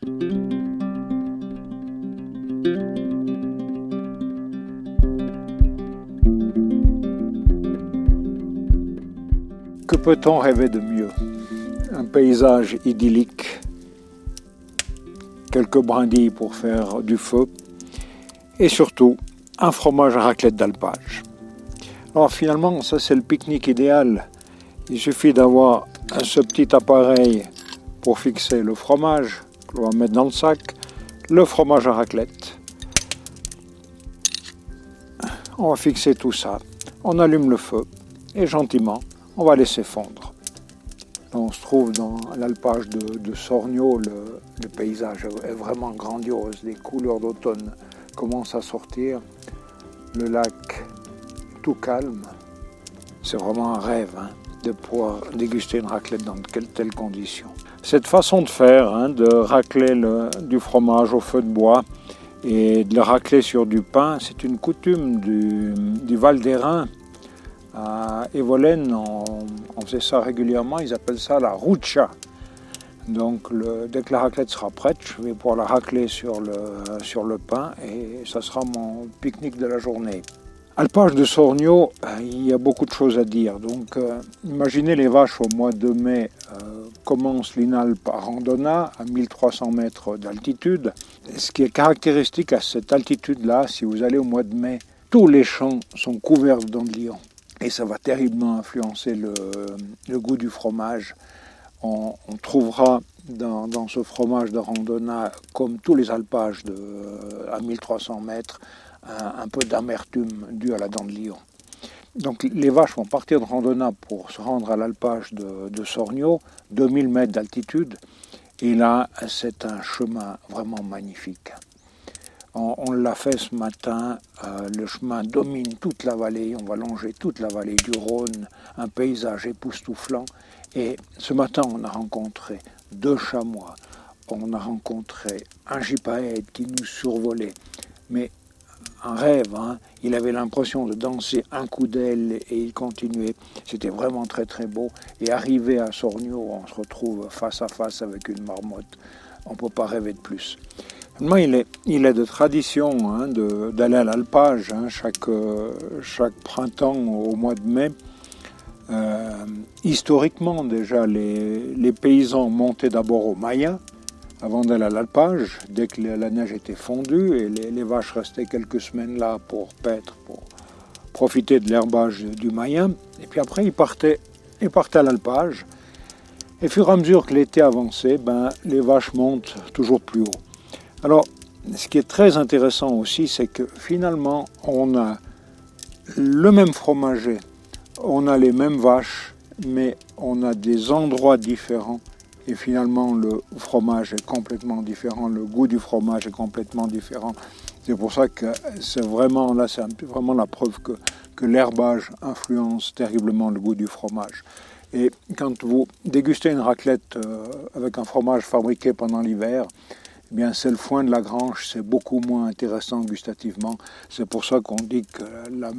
Que peut-on rêver de mieux? Un paysage idyllique, quelques brindilles pour faire du feu et surtout un fromage à raclette d'alpage. Alors finalement, ça c'est le pique-nique idéal. Il suffit d'avoir ce petit appareil pour fixer le fromage que l'on va mettre dans le sac, le fromage à raclette. On va fixer tout ça, on allume le feu et gentiment, on va laisser fondre. Là, on se trouve dans l'alpage de Sorgno, le paysage est vraiment grandiose, les couleurs d'automne commencent à sortir, le lac tout calme. C'est vraiment un rêve de pouvoir déguster une raclette dans de telles conditions. Cette façon de faire, de racler du fromage au feu de bois et de le racler sur du pain, c'est une coutume du Val d'Hérens. À Evolène, on faisait ça régulièrement, ils appellent ça la ruccia. Donc dès que la raclette sera prête, je vais pouvoir la racler sur le pain et ça sera mon pique-nique de la journée. Alpage de Sorgno, il y a beaucoup de choses à dire. Donc imaginez les vaches au mois de mai commencent l'Inalpe à Randona à 1300 mètres d'altitude. Ce qui est caractéristique à cette altitude-là, si vous allez au mois de mai, tous les champs sont couverts d'andelions. Et ça va terriblement influencer le goût du fromage. On trouvera dans ce fromage de Randona, comme tous les alpages à 1300 mètres, un peu d'amertume due à la dent de lion. Donc les vaches vont partir de Randona pour se rendre à l'alpage de Sorgno, 2000 mètres d'altitude. Et là, c'est un chemin vraiment magnifique. On l'a fait ce matin, le chemin domine toute la vallée, on va longer toute la vallée du Rhône, un paysage époustouflant. Et ce matin, on a rencontré 2 chamois, on a rencontré un gypaète qui nous survolait, mais un rêve, il avait l'impression de danser un coup d'aile et il continuait. C'était vraiment très très beau. Et arrivé à Sorgno, on se retrouve face à face avec une marmotte. On ne peut pas rêver de plus. Maintenant, il est de tradition d'aller à l'alpage chaque printemps au mois de mai. Historiquement, déjà, les paysans montaient d'abord au Maya avant d'aller à l'alpage, dès que la neige était fondue, et les vaches restaient quelques semaines là pour paître, pour profiter de l'herbage du Maya. Et puis après, ils partaient à l'alpage. Et au fur et à mesure que l'été avançait, les vaches montent toujours plus haut. Alors, ce qui est très intéressant aussi, c'est que finalement, on a le même fromager, on a les mêmes vaches, mais on a des endroits différents. Et finalement, le fromage est complètement différent, le goût du fromage est complètement différent. C'est pour ça que c'est vraiment la preuve que l'herbage influence terriblement le goût du fromage. Et quand vous dégustez une raclette avec un fromage fabriqué pendant l'hiver, eh bien c'est le foin de la grange, c'est beaucoup moins intéressant gustativement. C'est pour ça qu'on dit que le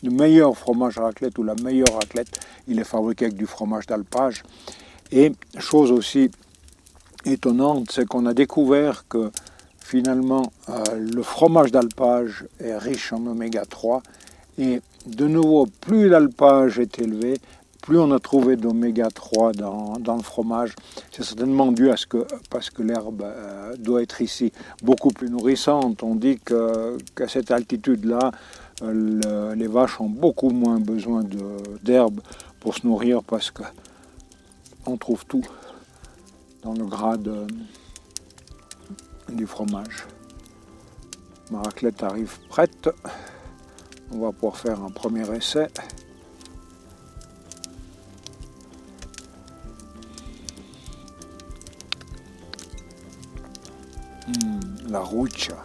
meilleur fromage à raclette ou la meilleure raclette, il est fabriqué avec du fromage d'alpage. Et chose aussi étonnante, c'est qu'on a découvert que finalement le fromage d'alpage est riche en oméga 3 et de nouveau, plus l'alpage est élevé, plus on a trouvé d'oméga 3 dans le fromage. C'est certainement dû parce que l'herbe doit être ici beaucoup plus nourrissante. On dit qu'à cette altitude-là, les vaches ont beaucoup moins besoin d'herbe pour se nourrir parce qu'on trouve tout dans le gras du fromage. Ma raclette arrive prête. On va pouvoir faire un premier essai. La ruccia.